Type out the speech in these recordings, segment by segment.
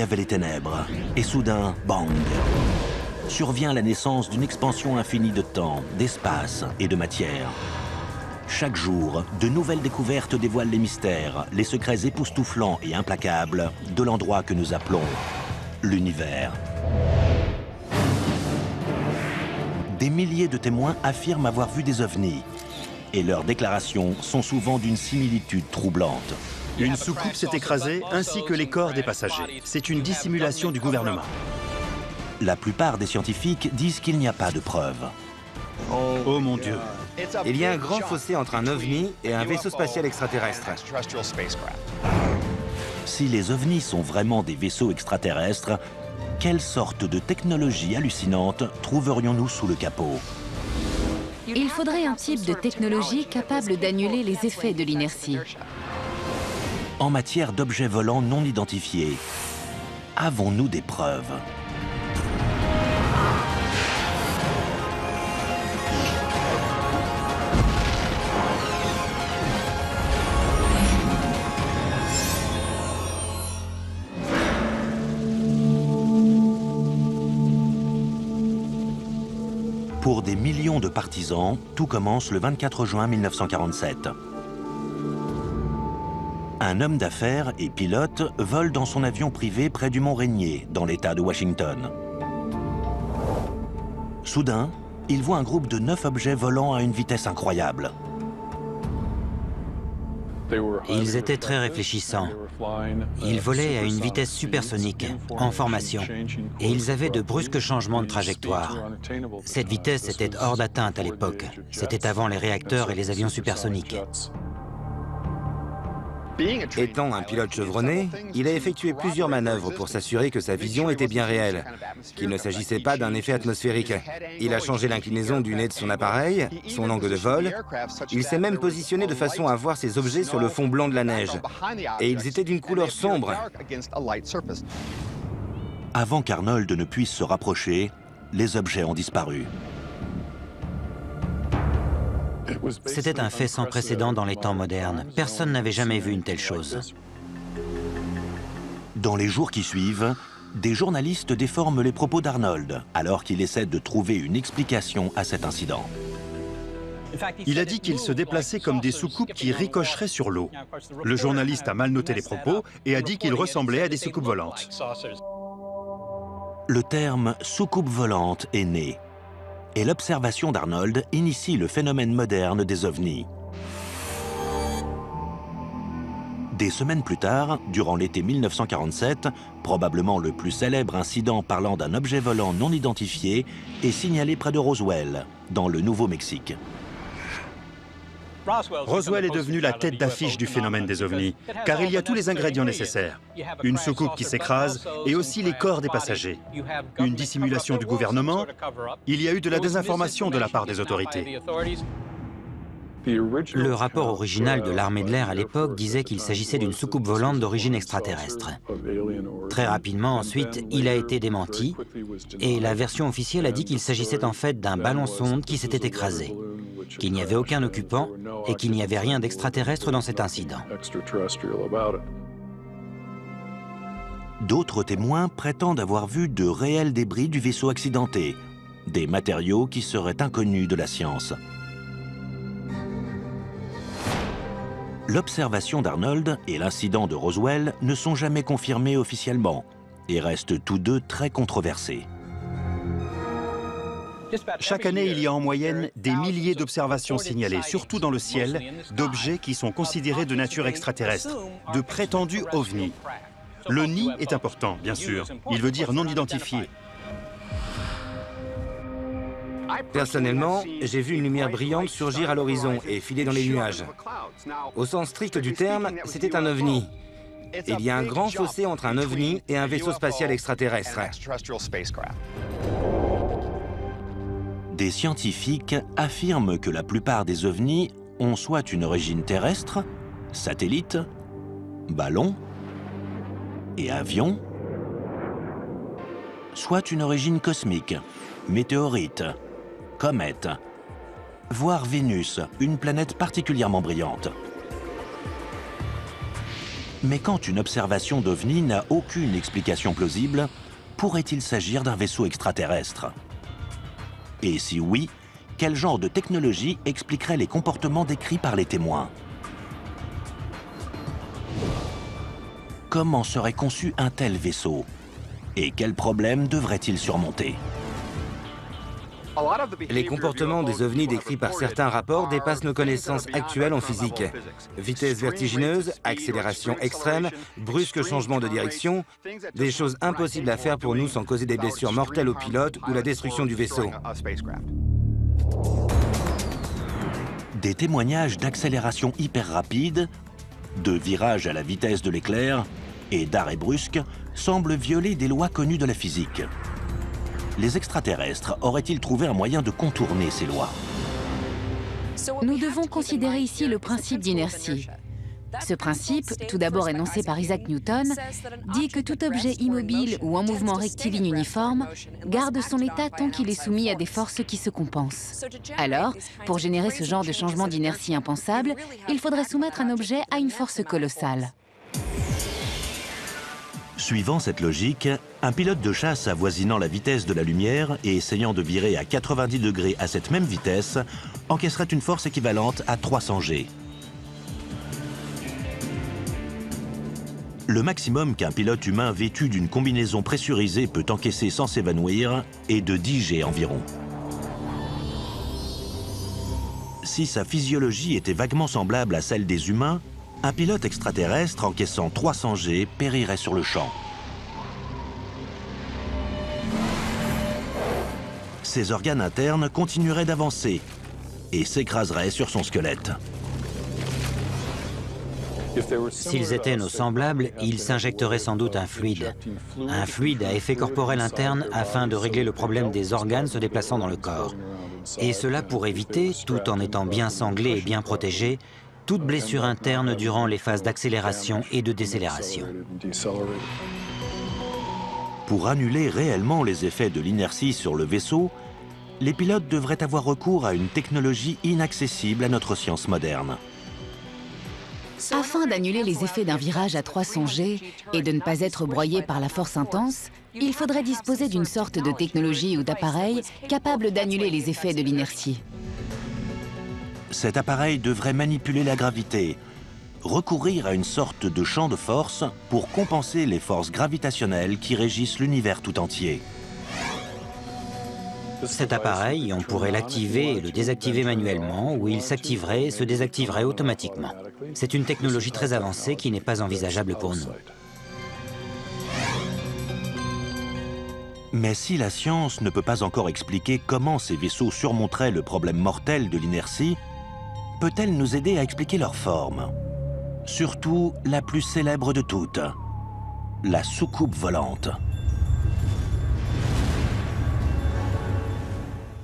avait les ténèbres. Et soudain, bang! Survient la naissance d'une expansion infinie de temps, d'espace et de matière. Chaque jour, de nouvelles découvertes dévoilent les mystères, les secrets époustouflants et implacables de l'endroit que nous appelons l'univers. Des milliers de témoins affirment avoir vu des ovnis. Et leurs déclarations sont souvent d'une similitude troublante. Une soucoupe s'est écrasée, ainsi que les corps des passagers. C'est une dissimulation du gouvernement. La plupart des scientifiques disent qu'il n'y a pas de preuves. Oh mon Dieu! Il y a un grand fossé entre un ovni et un vaisseau spatial extraterrestre. Si les ovnis sont vraiment des vaisseaux extraterrestres, quelle sorte de technologie hallucinante trouverions-nous sous le capot? Il faudrait un type de technologie capable d'annuler les effets de l'inertie. En matière d'objets volants non identifiés, avons-nous des preuves? Pour des millions de partisans, tout commence le 24 juin 1947. Un homme d'affaires et pilote vole dans son avion privé près du mont Rainier, dans l'État de Washington. Soudain, il voit un groupe de 9 objets volant à une vitesse incroyable. Ils étaient très réfléchissants. Ils volaient à une vitesse supersonique, en formation, et ils avaient de brusques changements de trajectoire. Cette vitesse était hors d'atteinte à l'époque. C'était avant les réacteurs et les avions supersoniques. Étant un pilote chevronné, il a effectué plusieurs manœuvres pour s'assurer que sa vision était bien réelle, qu'il ne s'agissait pas d'un effet atmosphérique. Il a changé l'inclinaison du nez de son appareil, son angle de vol. Il s'est même positionné de façon à voir ces objets sur le fond blanc de la neige. Et ils étaient d'une couleur sombre. Avant qu'Arnold ne puisse se rapprocher, les objets ont disparu. C'était un fait sans précédent dans les temps modernes. Personne n'avait jamais vu une telle chose. Dans les jours qui suivent, des journalistes déforment les propos d'Arnold, alors qu'il essaie de trouver une explication à cet incident. Il a dit qu'il se déplaçait comme des soucoupes qui ricocheraient sur l'eau. Le journaliste a mal noté les propos et a dit qu'il ressemblait à des soucoupes volantes. Le terme « soucoupe volante » est né. Et l'observation d'Arnold initie le phénomène moderne des ovnis. Des semaines plus tard, durant l'été 1947, probablement le plus célèbre incident parlant d'un objet volant non identifié est signalé près de Roswell, dans le Nouveau-Mexique. Roswell est devenu la tête d'affiche du phénomène des ovnis, car il y a tous les ingrédients nécessaires. Une soucoupe qui s'écrase et aussi les corps des passagers. Une dissimulation du gouvernement. Il y a eu de la désinformation de la part des autorités. Le rapport original de l'armée de l'air à l'époque disait qu'il s'agissait d'une soucoupe volante d'origine extraterrestre. Très rapidement ensuite, il a été démenti et la version officielle a dit qu'il s'agissait en fait d'un ballon-sonde qui s'était écrasé, qu'il n'y avait aucun occupant et qu'il n'y avait rien d'extraterrestre dans cet incident. D'autres témoins prétendent avoir vu de réels débris du vaisseau accidenté, des matériaux qui seraient inconnus de la science. L'observation d'Arnold et l'incident de Roswell ne sont jamais confirmés officiellement et restent tous deux très controversés. Chaque année, il y a en moyenne des milliers d'observations signalées, surtout dans le ciel, d'objets qui sont considérés de nature extraterrestre, de prétendus ovnis. Le ni est important, bien sûr. Il veut dire non identifié. Personnellement, j'ai vu une lumière brillante surgir à l'horizon et filer dans les nuages. Au sens strict du terme, c'était un ovni. Il y a un grand fossé entre un ovni et un vaisseau spatial extraterrestre. Des scientifiques affirment que la plupart des ovnis ont soit une origine terrestre, satellite, ballon et avion, soit une origine cosmique, météorite, comète, voire Vénus, une planète particulièrement brillante. Mais quand une observation d'OVNI n'a aucune explication plausible, pourrait-il s'agir d'un vaisseau extraterrestre? Et si oui, quel genre de technologie expliquerait les comportements décrits par les témoins? Comment serait conçu un tel vaisseau? Et quels problèmes devrait-il surmonter? Les comportements des ovnis décrits par certains rapports dépassent nos connaissances actuelles en physique. Vitesse vertigineuse, accélération extrême, brusque changement de direction, des choses impossibles à faire pour nous sans causer des blessures mortelles aux pilotes ou la destruction du vaisseau. Des témoignages d'accélération hyper rapide, de virage à la vitesse de l'éclair et d'arrêt brusque semblent violer des lois connues de la physique. Les extraterrestres auraient-ils trouvé un moyen de contourner ces lois? Nous devons considérer ici le principe d'inertie. Ce principe, tout d'abord énoncé par Isaac Newton, dit que tout objet immobile ou en mouvement rectiligne uniforme garde son état tant qu'il est soumis à des forces qui se compensent. Alors, pour générer ce genre de changement d'inertie impensable, il faudrait soumettre un objet à une force colossale. Suivant cette logique, un pilote de chasse avoisinant la vitesse de la lumière et essayant de virer à 90 degrés à cette même vitesse encaisserait une force équivalente à 300 G. Le maximum qu'un pilote humain vêtu d'une combinaison pressurisée peut encaisser sans s'évanouir est de 10 G environ. Si sa physiologie était vaguement semblable à celle des humains, un pilote extraterrestre encaissant 300 G périrait sur le champ. Ses organes internes continueraient d'avancer et s'écraseraient sur son squelette. S'ils étaient nos semblables, ils s'injecteraient sans doute un fluide à effet corporel interne afin de régler le problème des organes se déplaçant dans le corps. Et cela pour éviter, tout en étant bien sanglés et bien protégés, toute blessure interne durant les phases d'accélération et de décélération. Pour annuler réellement les effets de l'inertie sur le vaisseau, les pilotes devraient avoir recours à une technologie inaccessible à notre science moderne. Afin d'annuler les effets d'un virage à 300 G et de ne pas être broyé par la force intense, il faudrait disposer d'une sorte de technologie ou d'appareil capable d'annuler les effets de l'inertie. Cet appareil devrait manipuler la gravité, recourir à une sorte de champ de force pour compenser les forces gravitationnelles qui régissent l'univers tout entier. Cet appareil, on pourrait l'activer et le désactiver manuellement, ou il s'activerait et se désactiverait automatiquement. C'est une technologie très avancée qui n'est pas envisageable pour nous. Mais si la science ne peut pas encore expliquer comment ces vaisseaux surmonteraient le problème mortel de l'inertie, peut-elle nous aider à expliquer leur forme? Surtout la plus célèbre de toutes, la soucoupe volante.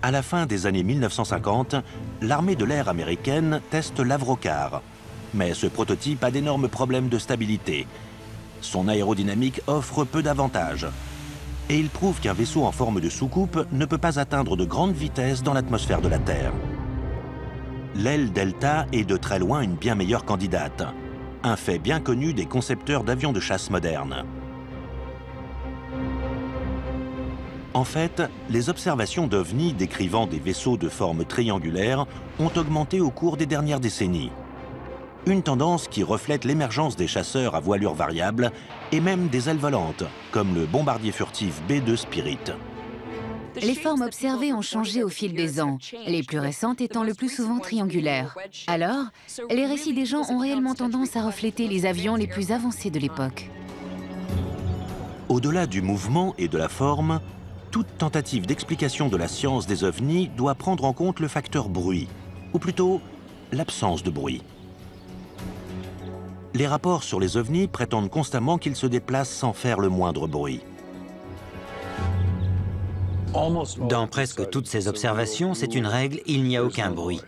À la fin des années 1950, l'armée de l'air américaine teste l'Avrocar. Mais ce prototype a d'énormes problèmes de stabilité. Son aérodynamique offre peu d'avantages. Et il prouve qu'un vaisseau en forme de soucoupe ne peut pas atteindre de grandes vitesses dans l'atmosphère de la Terre. L'aile Delta est de très loin une bien meilleure candidate. Un fait bien connu des concepteurs d'avions de chasse modernes. En fait, les observations d'OVNI décrivant des vaisseaux de forme triangulaire ont augmenté au cours des dernières décennies. Une tendance qui reflète l'émergence des chasseurs à voilure variable et même des ailes volantes, comme le bombardier furtif B-2 Spirit. Les formes observées ont changé au fil des ans, les plus récentes étant le plus souvent triangulaires. Alors, les récits des gens ont réellement tendance à refléter les avions les plus avancés de l'époque. Au-delà du mouvement et de la forme, toute tentative d'explication de la science des ovnis doit prendre en compte le facteur bruit, ou plutôt l'absence de bruit. Les rapports sur les ovnis prétendent constamment qu'ils se déplacent sans faire le moindre bruit. Dans presque toutes ces observations, c'est une règle, il n'y a aucun bruit.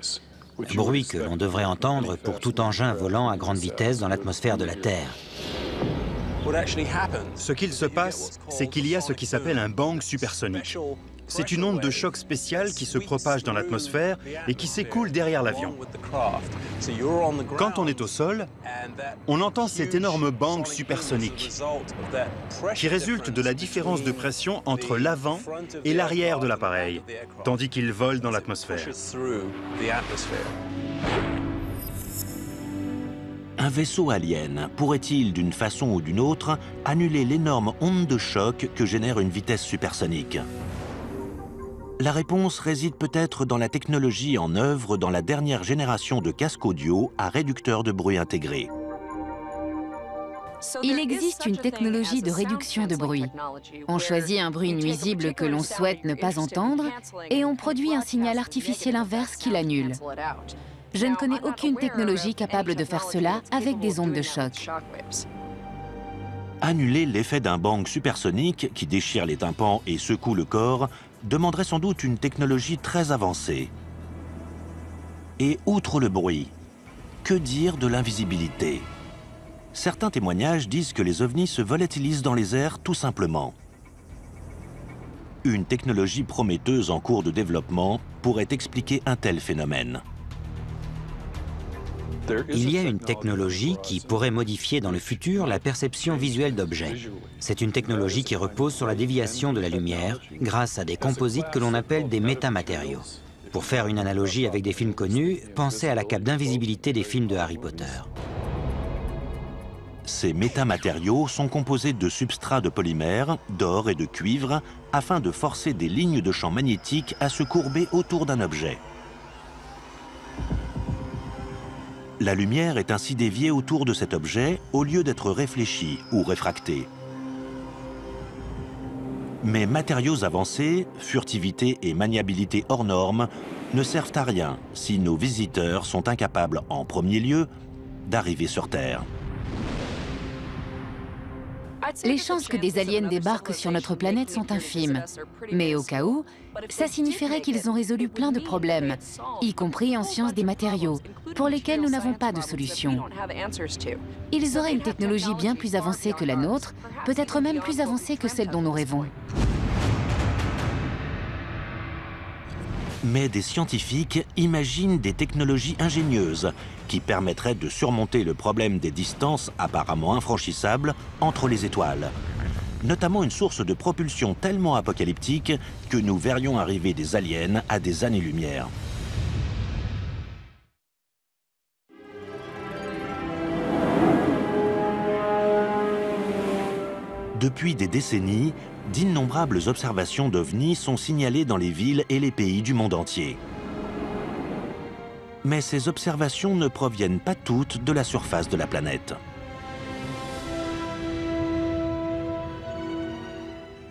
Bruit que l'on devrait entendre pour tout engin volant à grande vitesse dans l'atmosphère de la Terre. Ce qu'il se passe, c'est qu'il y a ce qui s'appelle un bang supersonique. C'est une onde de choc spéciale qui se propage dans l'atmosphère et qui s'écoule derrière l'avion. Quand on est au sol, on entend cet énorme bang supersonique qui résulte de la différence de pression entre l'avant et l'arrière de l'appareil, tandis qu'il vole dans l'atmosphère. Un vaisseau alien pourrait-il, d'une façon ou d'une autre, annuler l'énorme onde de choc que génère une vitesse supersonique? La réponse réside peut-être dans la technologie en œuvre dans la dernière génération de casques audio à réducteur de bruit intégré. Il existe une technologie de réduction de bruit. On choisit un bruit nuisible que l'on souhaite ne pas entendre et on produit un signal artificiel inverse qui l'annule. Je ne connais aucune technologie capable de faire cela avec des ondes de choc. Annuler l'effet d'un bang supersonique qui déchire les tympans et secoue le corps demanderait sans doute une technologie très avancée. Et outre le bruit, que dire de l'invisibilité? Certains témoignages disent que les ovnis se volatilisent dans les airs tout simplement. Une technologie prometteuse en cours de développement pourrait expliquer un tel phénomène. Il y a une technologie qui pourrait modifier dans le futur la perception visuelle d'objets. C'est une technologie qui repose sur la déviation de la lumière grâce à des composites que l'on appelle des métamatériaux. Pour faire une analogie avec des films connus, pensez à la cape d'invisibilité des films de Harry Potter. Ces métamatériaux sont composés de substrats de polymère, d'or et de cuivre afin de forcer des lignes de champ magnétique à se courber autour d'un objet. La lumière est ainsi déviée autour de cet objet au lieu d'être réfléchie ou réfractée. Mais matériaux avancés, furtivité et maniabilité hors normes ne servent à rien si nos visiteurs sont incapables, en premier lieu, d'arriver sur Terre. Les chances que des aliens débarquent sur notre planète sont infimes. Mais au cas où, ça signifierait qu'ils ont résolu plein de problèmes, y compris en sciences des matériaux, pour lesquels nous n'avons pas de solution. Ils auraient une technologie bien plus avancée que la nôtre, peut-être même plus avancée que celle dont nous rêvons. Mais des scientifiques imaginent des technologies ingénieuses qui permettraient de surmonter le problème des distances apparemment infranchissables entre les étoiles. Notamment une source de propulsion tellement apocalyptique que nous verrions arriver des aliens à des années-lumière. Depuis des décennies, d'innombrables observations d'ovnis sont signalées dans les villes et les pays du monde entier. Mais ces observations ne proviennent pas toutes de la surface de la planète.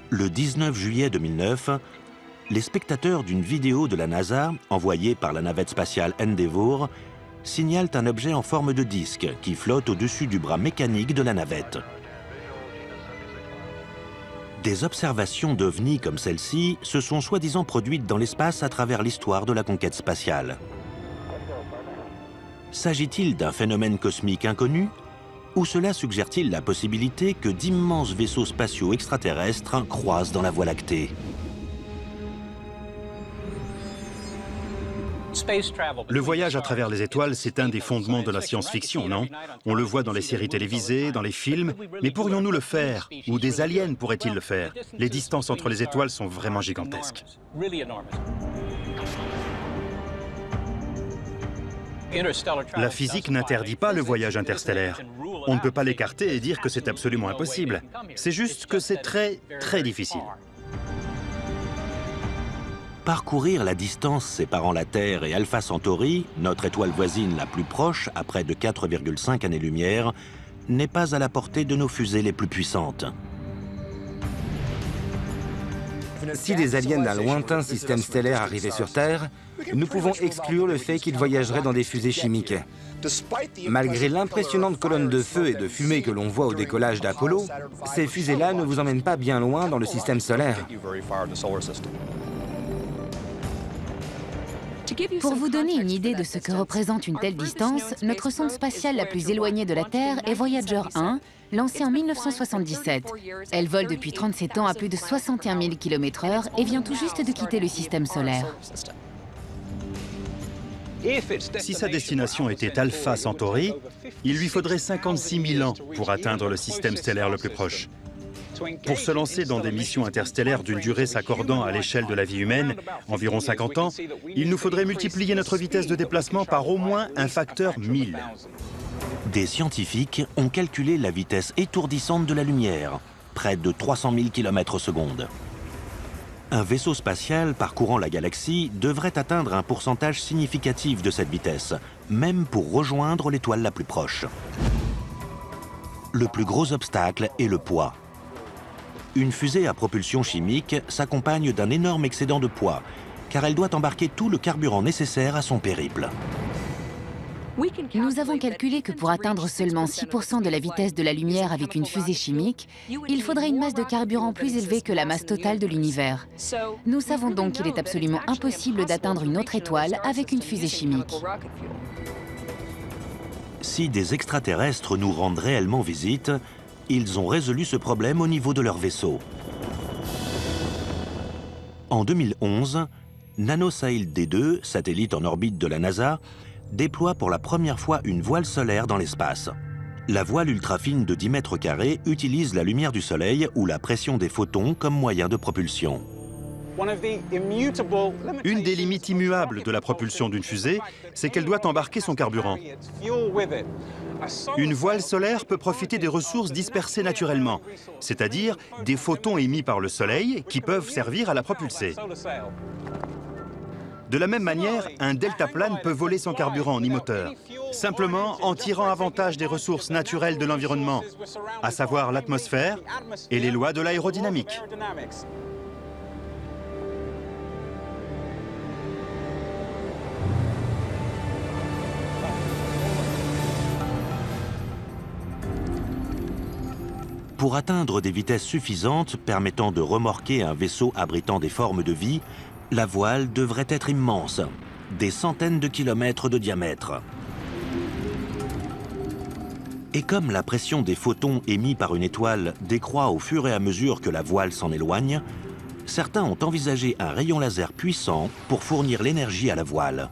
Le 19 juillet 2009, les spectateurs d'une vidéo de la NASA, envoyée par la navette spatiale Endeavour, signalent un objet en forme de disque qui flotte au-dessus du bras mécanique de la navette. Des observations d'ovnis comme celle-ci se sont soi-disant produites dans l'espace à travers l'histoire de la conquête spatiale. S'agit-il d'un phénomène cosmique inconnu? Ou cela suggère-t-il la possibilité que d'immenses vaisseaux spatiaux extraterrestres croisent dans la Voie lactée? Le voyage à travers les étoiles, c'est un des fondements de la science-fiction, non? On le voit dans les séries télévisées, dans les films, mais pourrions-nous le faire? Ou des aliens pourraient-ils le faire? Les distances entre les étoiles sont vraiment gigantesques. La physique n'interdit pas le voyage interstellaire. On ne peut pas l'écarter et dire que c'est absolument impossible. C'est juste que c'est très, très difficile. Parcourir la distance séparant la Terre et Alpha Centauri, notre étoile voisine la plus proche à près de 4,5 années-lumière, n'est pas à la portée de nos fusées les plus puissantes. Si des aliens d'un lointain système stellaire arrivaient sur Terre, nous pouvons exclure le fait qu'ils voyageraient dans des fusées chimiques. Malgré l'impressionnante colonne de feu et de fumée que l'on voit au décollage d'Apollo, ces fusées-là ne vous emmènent pas bien loin dans le système solaire. Pour vous donner une idée de ce que représente une telle distance, notre sonde spatiale la plus éloignée de la Terre est Voyager 1, lancée en 1977. Elle vole depuis 37 ans à plus de 61 000 km/h et vient tout juste de quitter le système solaire. Si sa destination était Alpha Centauri, il lui faudrait 56 000 ans pour atteindre le système stellaire le plus proche. Pour se lancer dans des missions interstellaires d'une durée s'accordant à l'échelle de la vie humaine, environ 50 ans, il nous faudrait multiplier notre vitesse de déplacement par au moins un facteur 1000. Des scientifiques ont calculé la vitesse étourdissante de la lumière, près de 300 000 km/s. Un vaisseau spatial parcourant la galaxie devrait atteindre un pourcentage significatif de cette vitesse, même pour rejoindre l'étoile la plus proche. Le plus gros obstacle est le poids. Une fusée à propulsion chimique s'accompagne d'un énorme excédent de poids, car elle doit embarquer tout le carburant nécessaire à son périple. Nous avons calculé que pour atteindre seulement 6% de la vitesse de la lumière avec une fusée chimique, il faudrait une masse de carburant plus élevée que la masse totale de l'univers. Nous savons donc qu'il est absolument impossible d'atteindre une autre étoile avec une fusée chimique. Si des extraterrestres nous rendent réellement visite, ils ont résolu ce problème au niveau de leur vaisseau. En 2011, NanoSail D2, satellite en orbite de la NASA, déploie pour la première fois une voile solaire dans l'espace. La voile ultra-fine de 10 mètres carrés utilise la lumière du soleil ou la pression des photons comme moyen de propulsion. Une des limites immuables de la propulsion d'une fusée, c'est qu'elle doit embarquer son carburant. Une voile solaire peut profiter des ressources dispersées naturellement, c'est-à-dire des photons émis par le soleil qui peuvent servir à la propulser. De la même manière, un deltaplane peut voler sans carburant ni moteur, simplement en tirant avantage des ressources naturelles de l'environnement, à savoir l'atmosphère et les lois de l'aérodynamique. Pour atteindre des vitesses suffisantes permettant de remorquer un vaisseau abritant des formes de vie, la voile devrait être immense, des centaines de kilomètres de diamètre. Et comme la pression des photons émis par une étoile décroît au fur et à mesure que la voile s'en éloigne, certains ont envisagé un rayon laser puissant pour fournir l'énergie à la voile.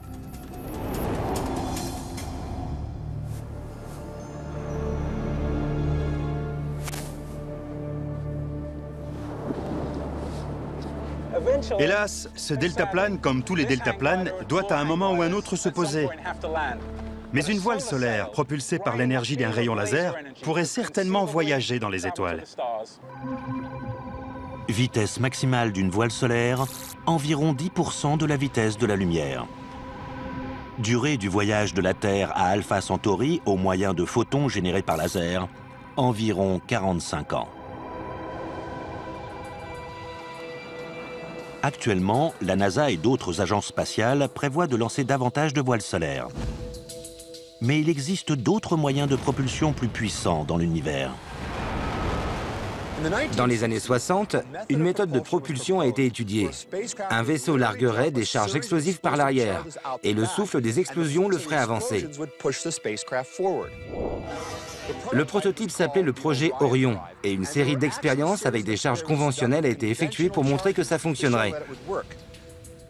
Hélas, ce deltaplane, comme tous les deltaplanes, doit à un moment ou un autre se poser. Mais une voile solaire, propulsée par l'énergie d'un rayon laser, pourrait certainement voyager dans les étoiles. Vitesse maximale d'une voile solaire, environ 10% de la vitesse de la lumière. Durée du voyage de la Terre à Alpha Centauri au moyen de photons générés par laser, environ 45 ans. Actuellement, la NASA et d'autres agences spatiales prévoient de lancer davantage de voiles solaires. Mais il existe d'autres moyens de propulsion plus puissants dans l'univers. Dans les années 60, une méthode de propulsion a été étudiée. Un vaisseau larguerait des charges explosives par l'arrière, et le souffle des explosions le ferait avancer. Le prototype s'appelait le projet Orion, et une série d'expériences avec des charges conventionnelles a été effectuée pour montrer que ça fonctionnerait.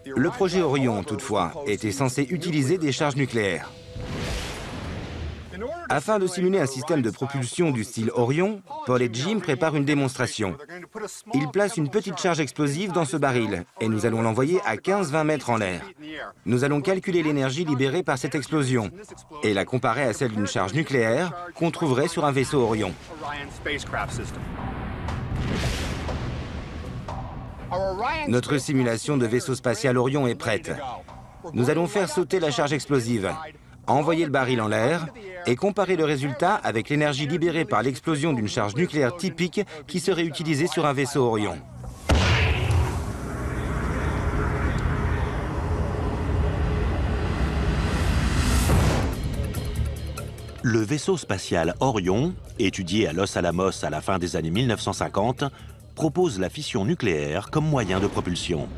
Le projet Orion, toutefois, était censé utiliser des charges nucléaires. Afin de simuler un système de propulsion du style Orion, Paul et Jim préparent une démonstration. Ils placent une petite charge explosive dans ce baril et nous allons l'envoyer à 15-20 mètres en l'air. Nous allons calculer l'énergie libérée par cette explosion et la comparer à celle d'une charge nucléaire qu'on trouverait sur un vaisseau Orion. Notre simulation de vaisseau spatial Orion est prête. Nous allons faire sauter la charge explosive, envoyer le baril en l'air et comparer le résultat avec l'énergie libérée par l'explosion d'une charge nucléaire typique qui serait utilisée sur un vaisseau Orion. Le vaisseau spatial Orion, étudié à Los Alamos à la fin des années 1950, propose la fission nucléaire comme moyen de propulsion.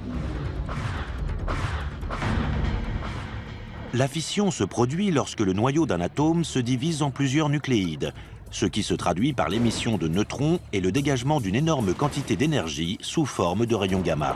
La fission se produit lorsque le noyau d'un atome se divise en plusieurs nucléides, ce qui se traduit par l'émission de neutrons et le dégagement d'une énorme quantité d'énergie sous forme de rayons gamma.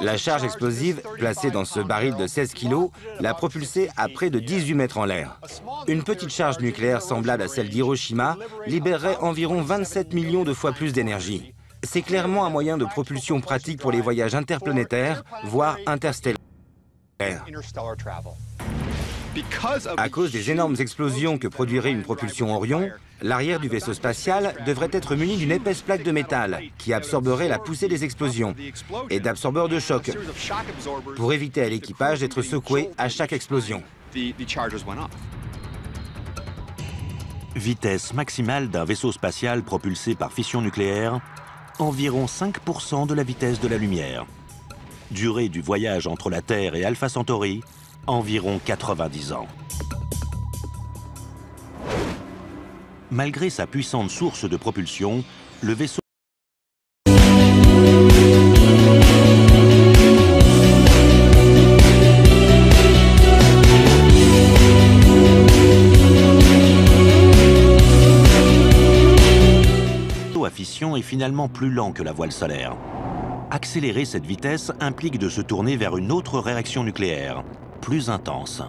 La charge explosive, placée dans ce baril de 16 kg, l'a propulsé à près de 18 mètres en l'air. Une petite charge nucléaire semblable à celle d'Hiroshima libérerait environ 27 millions de fois plus d'énergie. C'est clairement un moyen de propulsion pratique pour les voyages interplanétaires, voire interstellaires. À cause des énormes explosions que produirait une propulsion Orion, l'arrière du vaisseau spatial devrait être muni d'une épaisse plaque de métal qui absorberait la poussée des explosions et d'absorbeurs de choc pour éviter à l'équipage d'être secoué à chaque explosion. Vitesse maximale d'un vaisseau spatial propulsé par fission nucléaire, environ 5% de la vitesse de la lumière. Durée du voyage entre la Terre et Alpha Centauri, environ 90 ans. Malgré sa puissante source de propulsion, le vaisseau à fission est finalement plus lent que la voile solaire. Accélérer cette vitesse implique de se tourner vers une autre réaction nucléaire, plus intense.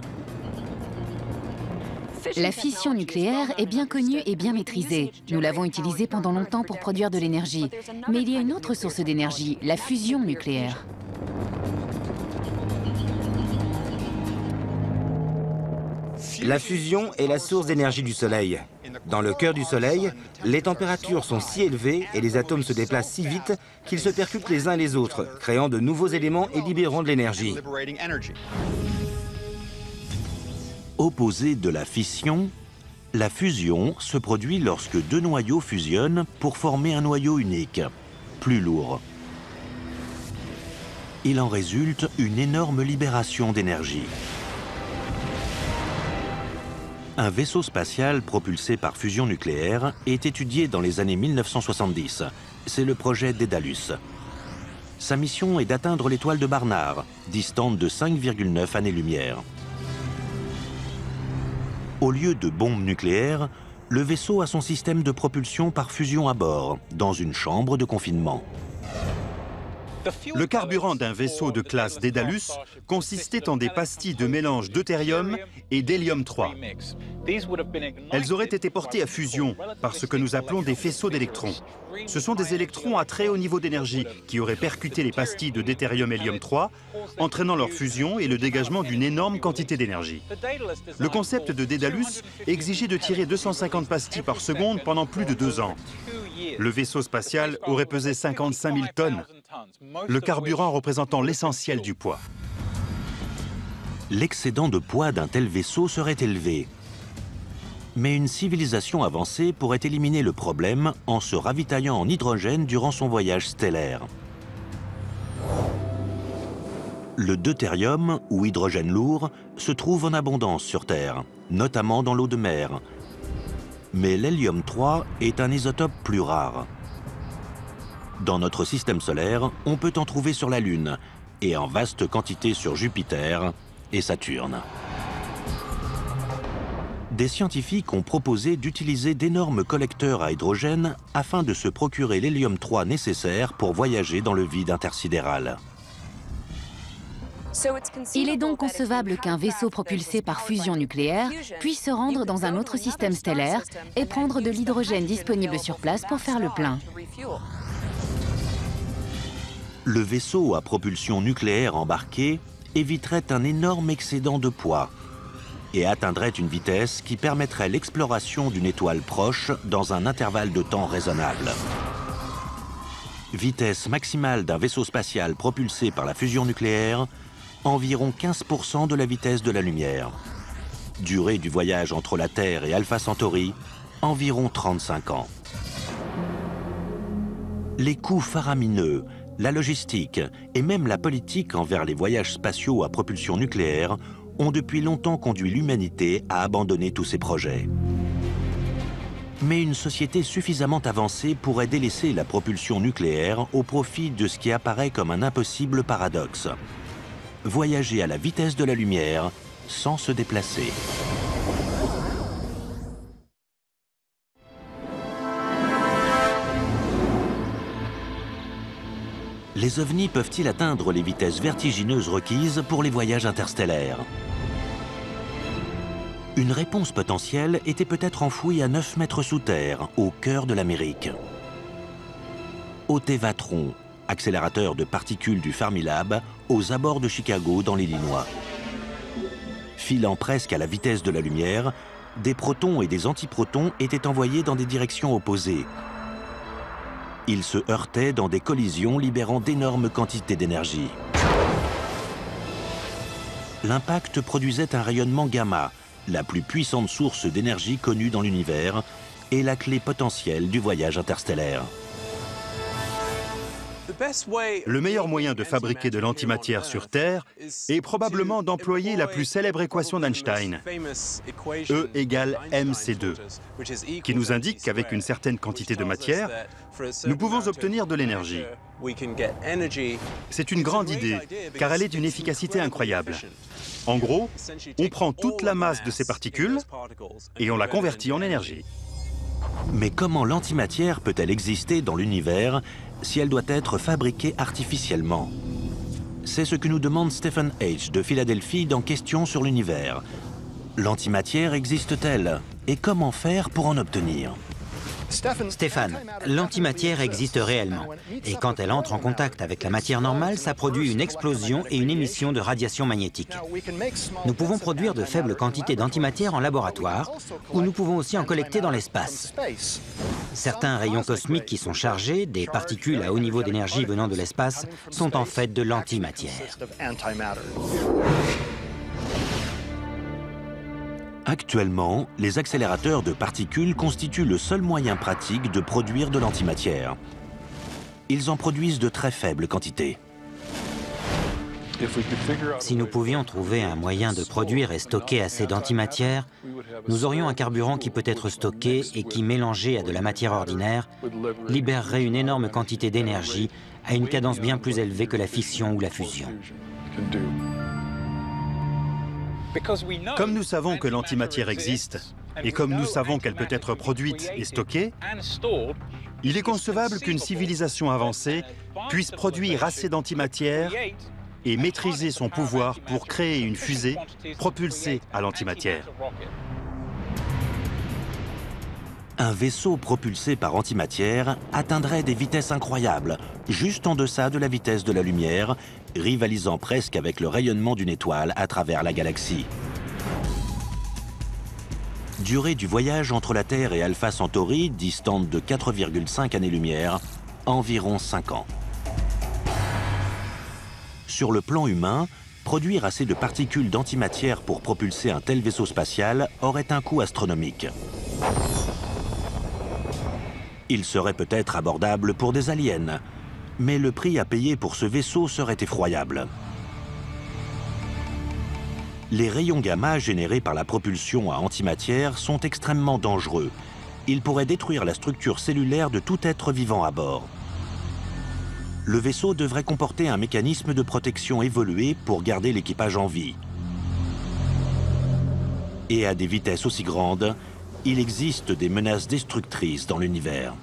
La fission nucléaire est bien connue et bien maîtrisée. Nous l'avons utilisée pendant longtemps pour produire de l'énergie. Mais il y a une autre source d'énergie, la fusion nucléaire. La fusion est la source d'énergie du Soleil. Dans le cœur du Soleil, les températures sont si élevées et les atomes se déplacent si vite qu'ils se percutent les uns les autres, créant de nouveaux éléments et libérant de l'énergie. Opposée de la fission, la fusion se produit lorsque deux noyaux fusionnent pour former un noyau unique, plus lourd. Il en résulte une énorme libération d'énergie. Un vaisseau spatial propulsé par fusion nucléaire est étudié dans les années 1970. C'est le projet Daedalus. Sa mission est d'atteindre l'étoile de Barnard, distante de 5,9 années-lumière. Au lieu de bombes nucléaires, le vaisseau a son système de propulsion par fusion à bord, dans une chambre de confinement. Le carburant d'un vaisseau de classe Daedalus consistait en des pastilles de mélange deutérium et d'hélium-3. Elles auraient été portées à fusion par ce que nous appelons des faisceaux d'électrons. Ce sont des électrons à très haut niveau d'énergie qui auraient percuté les pastilles de deutérium-hélium-3, entraînant leur fusion et le dégagement d'une énorme quantité d'énergie. Le concept de Daedalus exigeait de tirer 250 pastilles par seconde pendant plus de 2 ans. Le vaisseau spatial aurait pesé 55 000 tonnes, le carburant représentant l'essentiel du poids. L'excédent de poids d'un tel vaisseau serait élevé. Mais une civilisation avancée pourrait éliminer le problème en se ravitaillant en hydrogène durant son voyage stellaire. Le deutérium, ou hydrogène lourd, se trouve en abondance sur Terre, notamment dans l'eau de mer. Mais l'hélium-3 est un isotope plus rare. Dans notre système solaire, on peut en trouver sur la Lune et en vaste quantité sur Jupiter et Saturne. Des scientifiques ont proposé d'utiliser d'énormes collecteurs à hydrogène afin de se procurer l'hélium-3 nécessaire pour voyager dans le vide intersidéral. Il est donc concevable qu'un vaisseau propulsé par fusion nucléaire puisse se rendre dans un autre système stellaire et prendre de l'hydrogène disponible sur place pour faire le plein. Le vaisseau à propulsion nucléaire embarqué éviterait un énorme excédent de poids et atteindrait une vitesse qui permettrait l'exploration d'une étoile proche dans un intervalle de temps raisonnable. Vitesse maximale d'un vaisseau spatial propulsé par la fusion nucléaire, environ 15% de la vitesse de la lumière. Durée du voyage entre la Terre et Alpha Centauri, environ 35 ans. Les coûts faramineux, la logistique et même la politique envers les voyages spatiaux à propulsion nucléaire ont depuis longtemps conduit l'humanité à abandonner tous ces projets. Mais une société suffisamment avancée pourrait délaisser la propulsion nucléaire au profit de ce qui apparaît comme un impossible paradoxe. Voyager à la vitesse de la lumière sans se déplacer. Les ovnis peuvent-ils atteindre les vitesses vertigineuses requises pour les voyages interstellaires? Une réponse potentielle était peut-être enfouie à 9 mètres sous terre, au cœur de l'Amérique. Au Tevatron, accélérateur de particules du Fermilab, aux abords de Chicago, dans l'Illinois. Filant presque à la vitesse de la lumière, des protons et des antiprotons étaient envoyés dans des directions opposées. Ils se heurtaient dans des collisions libérant d'énormes quantités d'énergie. L'impact produisait un rayonnement gamma, la plus puissante source d'énergie connue dans l'univers et la clé potentielle du voyage interstellaire. Le meilleur moyen de fabriquer de l'antimatière sur Terre est probablement d'employer la plus célèbre équation d'Einstein, E égale mc2, qui nous indique qu'avec une certaine quantité de matière, nous pouvons obtenir de l'énergie. C'est une grande idée, car elle est d'une efficacité incroyable. En gros, on prend toute la masse de ces particules et on la convertit en énergie. Mais comment l'antimatière peut-elle exister dans l'univers si elle doit être fabriquée artificiellement? C'est ce que nous demande Stephen H. de Philadelphie dans Questions sur l'univers. L'antimatière existe-t-elle? Et comment faire pour en obtenir? Stéphane, l'antimatière existe réellement. Et quand elle entre en contact avec la matière normale, ça produit une explosion et une émission de radiation magnétique. Nous pouvons produire de faibles quantités d'antimatière en laboratoire, ou nous pouvons aussi en collecter dans l'espace. Certains rayons cosmiques qui sont chargés, des particules à haut niveau d'énergie venant de l'espace, sont en fait de l'antimatière. Actuellement, les accélérateurs de particules constituent le seul moyen pratique de produire de l'antimatière. Ils en produisent de très faibles quantités. Si nous pouvions trouver un moyen de produire et stocker assez d'antimatière, nous aurions un carburant qui peut être stocké et qui, mélangé à de la matière ordinaire, libérerait une énorme quantité d'énergie à une cadence bien plus élevée que la fission ou la fusion. Comme nous savons que l'antimatière existe, et comme nous savons qu'elle peut être produite et stockée, il est concevable qu'une civilisation avancée puisse produire assez d'antimatière et maîtriser son pouvoir pour créer une fusée propulsée à l'antimatière. Un vaisseau propulsé par antimatière atteindrait des vitesses incroyables, juste en deçà de la vitesse de la lumière, rivalisant presque avec le rayonnement d'une étoile à travers la galaxie. Durée du voyage entre la Terre et Alpha Centauri, distante de 4,5 années-lumière, environ 5 ans. Sur le plan humain, produire assez de particules d'antimatière pour propulser un tel vaisseau spatial aurait un coût astronomique. Il serait peut-être abordable pour des aliens, mais le prix à payer pour ce vaisseau serait effroyable. Les rayons gamma générés par la propulsion à antimatière sont extrêmement dangereux. Ils pourraient détruire la structure cellulaire de tout être vivant à bord. Le vaisseau devrait comporter un mécanisme de protection évolué pour garder l'équipage en vie. Et à des vitesses aussi grandes, il existe des menaces destructrices dans l'univers.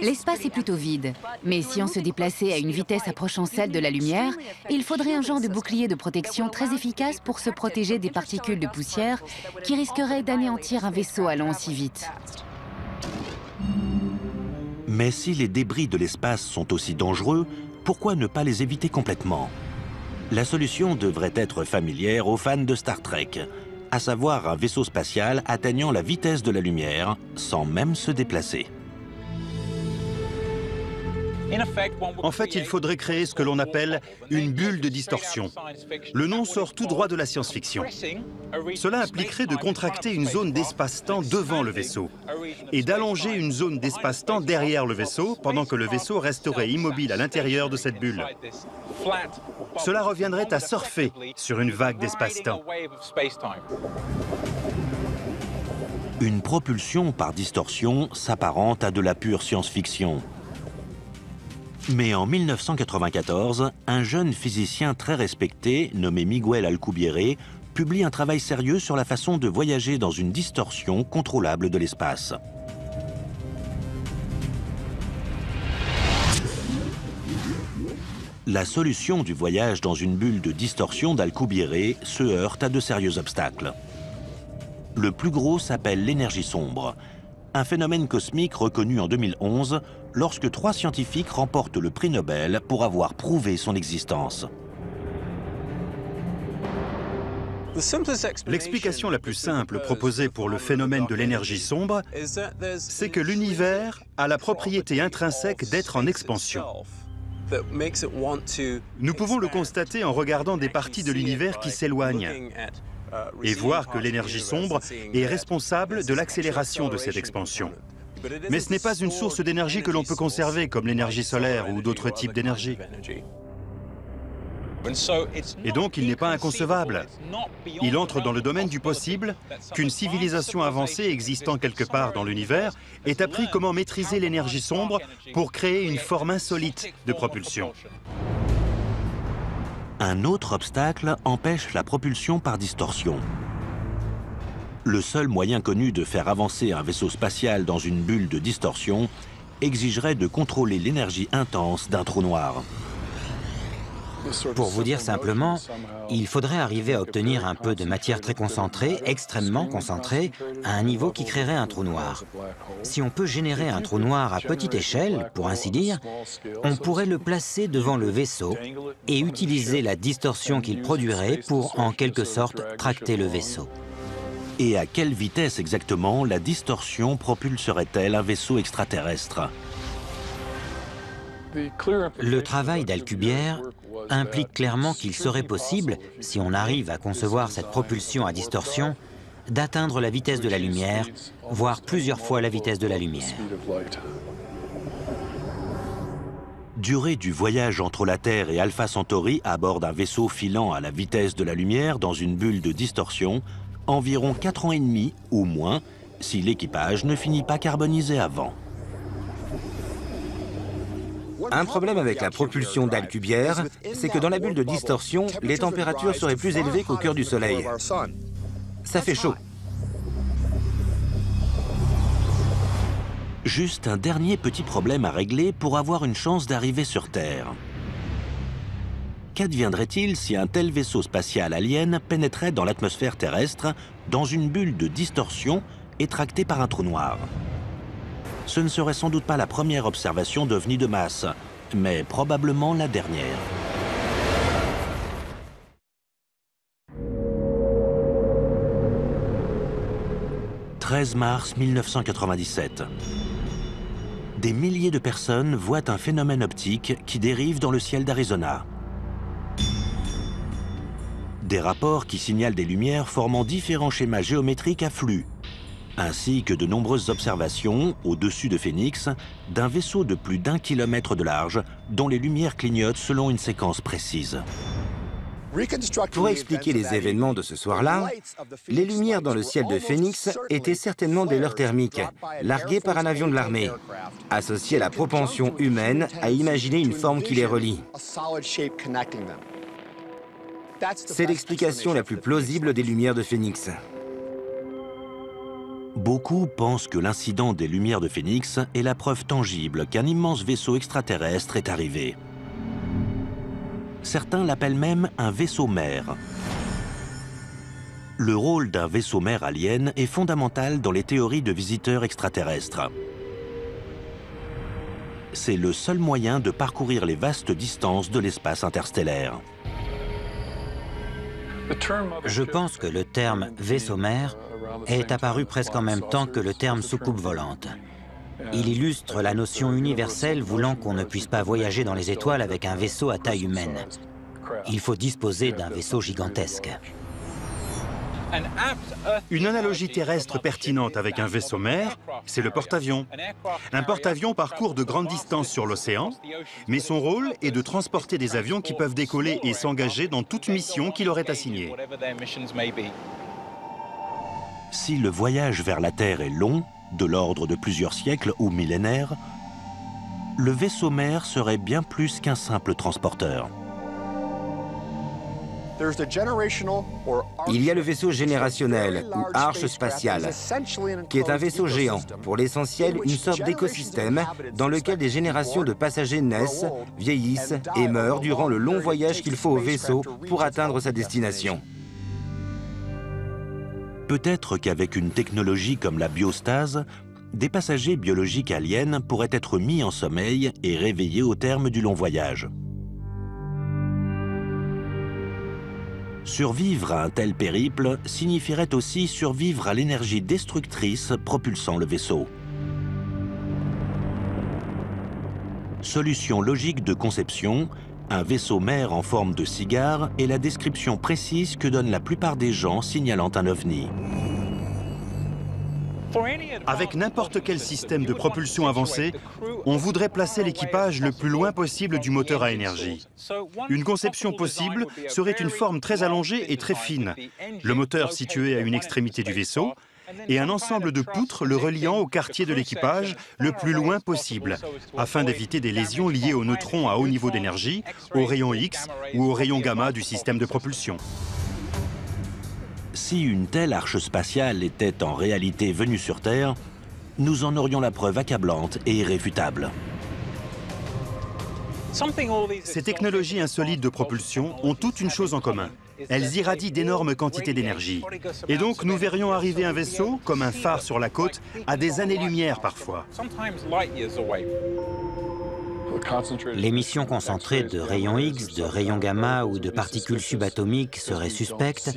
L'espace est plutôt vide, mais si on se déplaçait à une vitesse approchant celle de la lumière, il faudrait un genre de bouclier de protection très efficace pour se protéger des particules de poussière qui risqueraient d'anéantir un vaisseau allant aussi vite. Mais si les débris de l'espace sont aussi dangereux, pourquoi ne pas les éviter complètement? La solution devrait être familière aux fans de Star Trek, à savoir un vaisseau spatial atteignant la vitesse de la lumière sans même se déplacer. En fait, il faudrait créer ce que l'on appelle une bulle de distorsion. Le nom sort tout droit de la science-fiction. Cela impliquerait de contracter une zone d'espace-temps devant le vaisseau et d'allonger une zone d'espace-temps derrière le vaisseau pendant que le vaisseau resterait immobile à l'intérieur de cette bulle. Cela reviendrait à surfer sur une vague d'espace-temps. Une propulsion par distorsion s'apparente à de la pure science-fiction. Mais en 1994, un jeune physicien très respecté, nommé Miguel Alcubierre, publie un travail sérieux sur la façon de voyager dans une distorsion contrôlable de l'espace. La solution du voyage dans une bulle de distorsion d'Alcubierre se heurte à de sérieux obstacles. Le plus gros s'appelle l'énergie sombre, un phénomène cosmique reconnu en 2011 lorsque 3 scientifiques remportent le prix Nobel pour avoir prouvé son existence. L'explication la plus simple proposée pour le phénomène de l'énergie sombre, c'est que l'univers a la propriété intrinsèque d'être en expansion. Nous pouvons le constater en regardant des parties de l'univers qui s'éloignent et voir que l'énergie sombre est responsable de l'accélération de cette expansion. Mais ce n'est pas une source d'énergie que l'on peut conserver, comme l'énergie solaire ou d'autres types d'énergie. Et donc, il n'est pas inconcevable. Il entre dans le domaine du possible qu'une civilisation avancée existant quelque part dans l'univers ait appris comment maîtriser l'énergie sombre pour créer une forme insolite de propulsion. Un autre obstacle empêche la propulsion par distorsion. Le seul moyen connu de faire avancer un vaisseau spatial dans une bulle de distorsion exigerait de contrôler l'énergie intense d'un trou noir. Pour vous dire simplement, il faudrait arriver à obtenir un peu de matière très concentrée, extrêmement concentrée, à un niveau qui créerait un trou noir. Si on peut générer un trou noir à petite échelle, pour ainsi dire, on pourrait le placer devant le vaisseau et utiliser la distorsion qu'il produirait pour, en quelque sorte, tracter le vaisseau. Et à quelle vitesse exactement la distorsion propulserait-elle un vaisseau extraterrestre? Le travail d'Alcubierre implique clairement qu'il serait possible, si on arrive à concevoir cette propulsion à distorsion, d'atteindre la vitesse de la lumière, voire plusieurs fois la vitesse de la lumière. Durée du voyage entre la Terre et Alpha Centauri à bord d'un vaisseau filant à la vitesse de la lumière dans une bulle de distorsion, environ 4 ans et demi ou moins, si l'équipage ne finit pas carbonisé avant. Un problème avec la propulsion d'Alcubierre, c'est que dans la bulle de distorsion, les températures seraient plus élevées qu'au cœur du Soleil. Ça fait chaud. Juste un dernier petit problème à régler pour avoir une chance d'arriver sur Terre. Qu'adviendrait-il si un tel vaisseau spatial alien pénétrait dans l'atmosphère terrestre, dans une bulle de distorsion et tracté par un trou noir? Ce ne serait sans doute pas la première observation d'OVNI de masse, mais probablement la dernière. « 13 mars 1997. Des milliers de personnes voient un phénomène optique qui dérive dans le ciel d'Arizona. Des rapports qui signalent des lumières formant différents schémas géométriques à flux, ainsi que de nombreuses observations, au-dessus de Phoenix, d'un vaisseau de plus d'1 kilomètre de large, dont les lumières clignotent selon une séquence précise. Pour expliquer les événements de ce soir-là, les lumières dans le ciel de Phoenix étaient certainement des leurres thermiques, larguées par un avion de l'armée, associées à la propension humaine à imaginer une forme qui les relie. C'est l'explication la plus plausible des lumières de Phoenix. Beaucoup pensent que l'incident des lumières de Phoenix est la preuve tangible qu'un immense vaisseau extraterrestre est arrivé. Certains l'appellent même un vaisseau-mère. Le rôle d'un vaisseau-mère alien est fondamental dans les théories de visiteurs extraterrestres. C'est le seul moyen de parcourir les vastes distances de l'espace interstellaire. Je pense que le terme vaisseau-mère est apparu presque en même temps que le terme soucoupe volante. Il illustre la notion universelle voulant qu'on ne puisse pas voyager dans les étoiles avec un vaisseau à taille humaine. Il faut disposer d'un vaisseau gigantesque. Une analogie terrestre pertinente avec un vaisseau-mère, c'est le porte-avions. Un porte-avions parcourt de grandes distances sur l'océan, mais son rôle est de transporter des avions qui peuvent décoller et s'engager dans toute mission qui leur est assignée. Si le voyage vers la Terre est long, de l'ordre de plusieurs siècles ou millénaires, le vaisseau-mère serait bien plus qu'un simple transporteur. Il y a le vaisseau générationnel, ou arche spatiale, qui est un vaisseau géant, pour l'essentiel une sorte d'écosystème dans lequel des générations de passagers naissent, vieillissent et meurent durant le long voyage qu'il faut au vaisseau pour atteindre sa destination. Peut-être qu'avec une technologie comme la biostase, des passagers biologiques aliens pourraient être mis en sommeil et réveillés au terme du long voyage. Survivre à un tel périple signifierait aussi survivre à l'énergie destructrice propulsant le vaisseau. Solution logique de conception, un vaisseau-mère en forme de cigare est la description précise que donnent la plupart des gens signalant un ovni. Avec n'importe quel système de propulsion avancé, on voudrait placer l'équipage le plus loin possible du moteur à énergie. Une conception possible serait une forme très allongée et très fine, le moteur situé à une extrémité du vaisseau, et un ensemble de poutres le reliant au quartier de l'équipage le plus loin possible, afin d'éviter des lésions liées aux neutrons à haut niveau d'énergie, aux rayons X ou aux rayons gamma du système de propulsion. Si une telle arche spatiale était en réalité venue sur Terre, nous en aurions la preuve accablante et irréfutable. Ces technologies insolites de propulsion ont toutes une chose en commun. Elles irradient d'énormes quantités d'énergie. Et donc nous verrions arriver un vaisseau, comme un phare sur la côte, à des années-lumière parfois. L'émission concentrée de rayons X, de rayons gamma ou de particules subatomiques serait suspecte,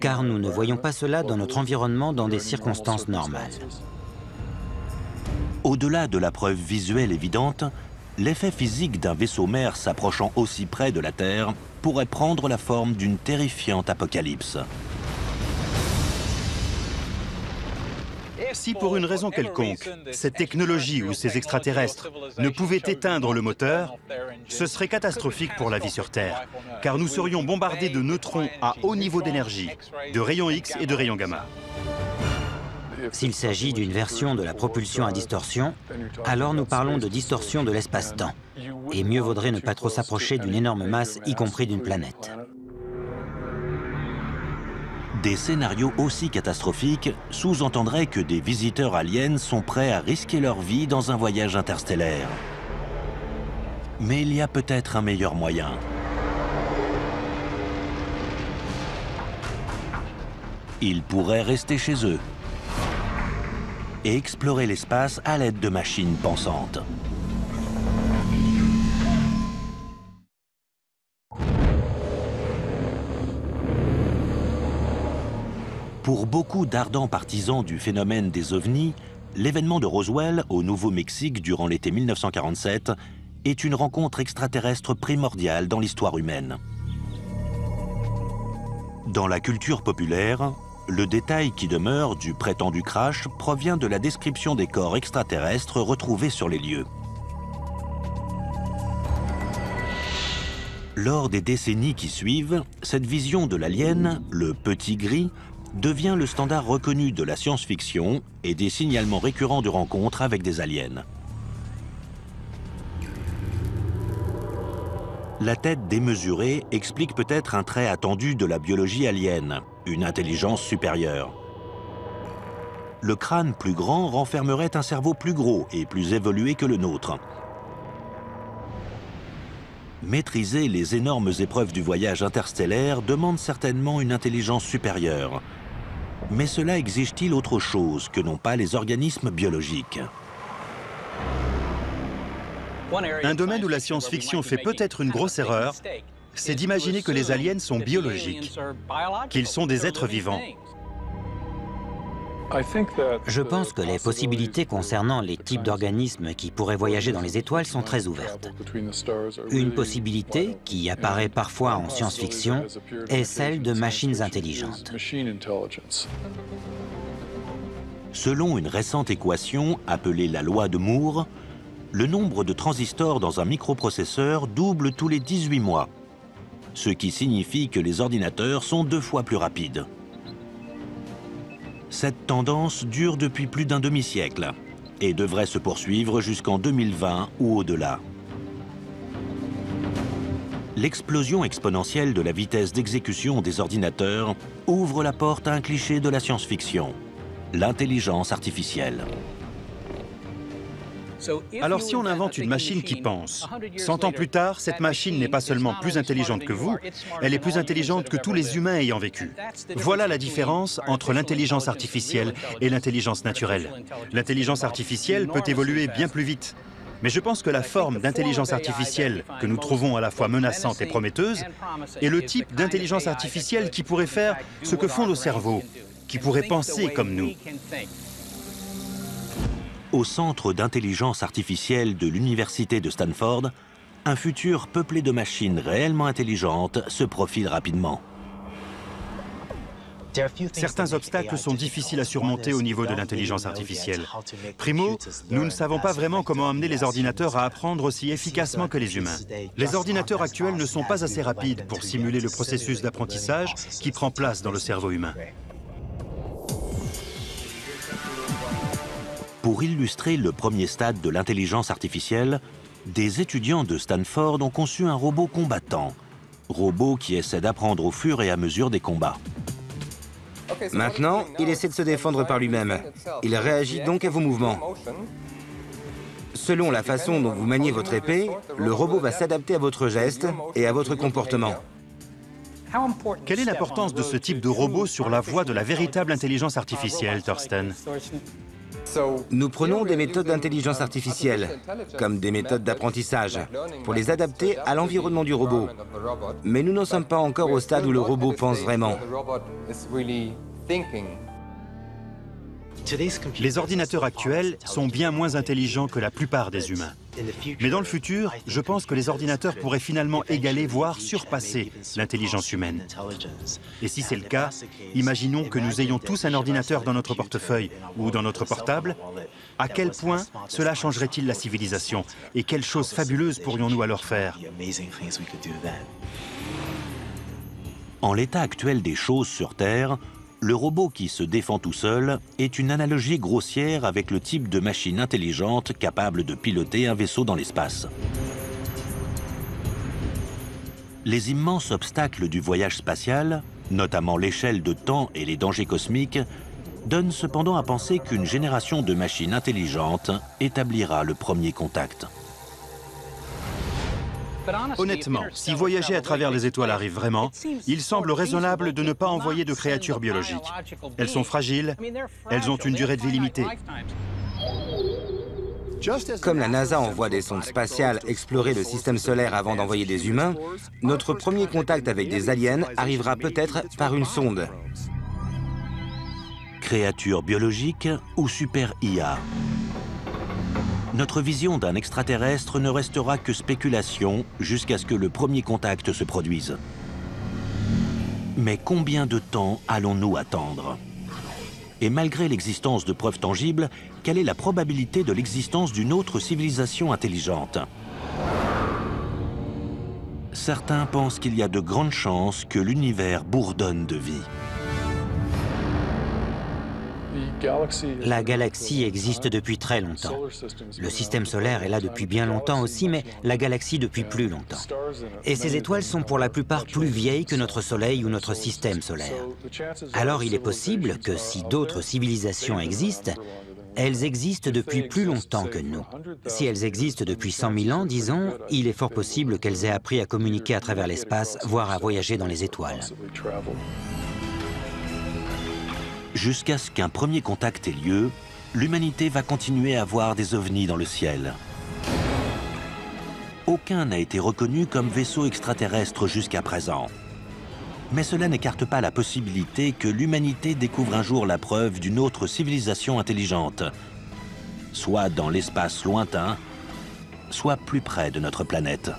car nous ne voyons pas cela dans notre environnement dans des circonstances normales. Au-delà de la preuve visuelle évidente, l'effet physique d'un vaisseau-mère s'approchant aussi près de la Terre pourrait prendre la forme d'une terrifiante apocalypse. Si pour une raison quelconque, cette technologie ou ces extraterrestres ne pouvaient éteindre le moteur, ce serait catastrophique pour la vie sur Terre, car nous serions bombardés de neutrons à haut niveau d'énergie, de rayons X et de rayons gamma. S'il s'agit d'une version de la propulsion à distorsion, alors nous parlons de distorsion de l'espace-temps. Et mieux vaudrait ne pas trop s'approcher d'une énorme masse, y compris d'une planète. Des scénarios aussi catastrophiques sous-entendraient que des visiteurs aliens sont prêts à risquer leur vie dans un voyage interstellaire. Mais il y a peut-être un meilleur moyen. Ils pourraient rester chez eux et explorer l'espace à l'aide de machines pensantes. Pour beaucoup d'ardents partisans du phénomène des ovnis, l'événement de Roswell au Nouveau-Mexique durant l'été 1947 est une rencontre extraterrestre primordiale dans l'histoire humaine. Dans la culture populaire, le détail qui demeure du prétendu crash provient de la description des corps extraterrestres retrouvés sur les lieux. Lors des décennies qui suivent, cette vision de l'alien, le petit gris, devient le standard reconnu de la science-fiction et des signalements récurrents de rencontres avec des aliens. La tête démesurée explique peut-être un trait attendu de la biologie alienne, une intelligence supérieure. Le crâne plus grand renfermerait un cerveau plus gros et plus évolué que le nôtre. Maîtriser les énormes épreuves du voyage interstellaire demande certainement une intelligence supérieure. Mais cela exige-t-il autre chose que n'ont pas les organismes biologiques? Un domaine où la science-fiction fait peut-être une grosse erreur, c'est d'imaginer que les aliens sont biologiques, qu'ils sont des êtres vivants. Je pense que les possibilités concernant les types d'organismes qui pourraient voyager dans les étoiles sont très ouvertes. Une possibilité, qui apparaît parfois en science-fiction, est celle de machines intelligentes. Selon une récente équation appelée la loi de Moore, le nombre de transistors dans un microprocesseur double tous les 18 mois, ce qui signifie que les ordinateurs sont 2 fois plus rapides. Cette tendance dure depuis plus d'un demi-siècle et devrait se poursuivre jusqu'en 2020 ou au-delà. L'explosion exponentielle de la vitesse d'exécution des ordinateurs ouvre la porte à un cliché de la science-fiction, l'intelligence artificielle. Alors si on invente une machine qui pense, 100 ans plus tard, cette machine n'est pas seulement plus intelligente que vous, elle est plus intelligente que tous les humains ayant vécu. Voilà la différence entre l'intelligence artificielle et l'intelligence naturelle. L'intelligence artificielle peut évoluer bien plus vite. Mais je pense que la forme d'intelligence artificielle que nous trouvons à la fois menaçante et prometteuse est le type d'intelligence artificielle qui pourrait faire ce que font nos cerveaux, qui pourrait penser comme nous. Au centre d'intelligence artificielle de l'université de Stanford, un futur peuplé de machines réellement intelligentes se profile rapidement. Certains obstacles sont difficiles à surmonter au niveau de l'intelligence artificielle. Primo, nous ne savons pas vraiment comment amener les ordinateurs à apprendre aussi efficacement que les humains. Les ordinateurs actuels ne sont pas assez rapides pour simuler le processus d'apprentissage qui prend place dans le cerveau humain. Pour illustrer le premier stade de l'intelligence artificielle, des étudiants de Stanford ont conçu un robot combattant, robot qui essaie d'apprendre au fur et à mesure des combats. Maintenant, il essaie de se défendre par lui-même. Il réagit donc à vos mouvements. Selon la façon dont vous maniez votre épée, le robot va s'adapter à votre geste et à votre comportement. Quelle est l'importance de ce type de robot sur la voie de la véritable intelligence artificielle, Thorsten ? Nous prenons des méthodes d'intelligence artificielle, comme des méthodes d'apprentissage, pour les adapter à l'environnement du robot. Mais nous n'en sommes pas encore au stade où le robot pense vraiment. Les ordinateurs actuels sont bien moins intelligents que la plupart des humains. Mais dans le futur, je pense que les ordinateurs pourraient finalement égaler, voire surpasser l'intelligence humaine. Et si c'est le cas, imaginons que nous ayons tous un ordinateur dans notre portefeuille ou dans notre portable. À quel point cela changerait-il la civilisation? Et quelles choses fabuleuses pourrions-nous alors faire? En l'état actuel des choses sur Terre, le robot qui se défend tout seul est une analogie grossière avec le type de machine intelligente capable de piloter un vaisseau dans l'espace. Les immenses obstacles du voyage spatial, notamment l'échelle de temps et les dangers cosmiques, donnent cependant à penser qu'une génération de machines intelligentes établira le premier contact. Honnêtement, si voyager à travers les étoiles arrive vraiment, il semble raisonnable de ne pas envoyer de créatures biologiques. Elles sont fragiles, elles ont une durée de vie limitée. Comme la NASA envoie des sondes spatiales explorer le système solaire avant d'envoyer des humains, notre premier contact avec des aliens arrivera peut-être par une sonde. Créatures biologiques ou super IA. Notre vision d'un extraterrestre ne restera que spéculation jusqu'à ce que le premier contact se produise. Mais combien de temps allons-nous attendre? Et malgré l'existence de preuves tangibles, quelle est la probabilité de l'existence d'une autre civilisation intelligente? Certains pensent qu'il y a de grandes chances que l'univers bourdonne de vie. La galaxie existe depuis très longtemps. Le système solaire est là depuis bien longtemps aussi, mais la galaxie depuis plus longtemps. Et ces étoiles sont pour la plupart plus vieilles que notre Soleil ou notre système solaire. Alors il est possible que si d'autres civilisations existent, elles existent depuis plus longtemps que nous. Si elles existent depuis 100 000 ans, disons, il est fort possible qu'elles aient appris à communiquer à travers l'espace, voire à voyager dans les étoiles. Jusqu'à ce qu'un premier contact ait lieu, l'humanité va continuer à voir des ovnis dans le ciel. Aucun n'a été reconnu comme vaisseau extraterrestre jusqu'à présent. Mais cela n'écarte pas la possibilité que l'humanité découvre un jour la preuve d'une autre civilisation intelligente, soit dans l'espace lointain, soit plus près de notre planète.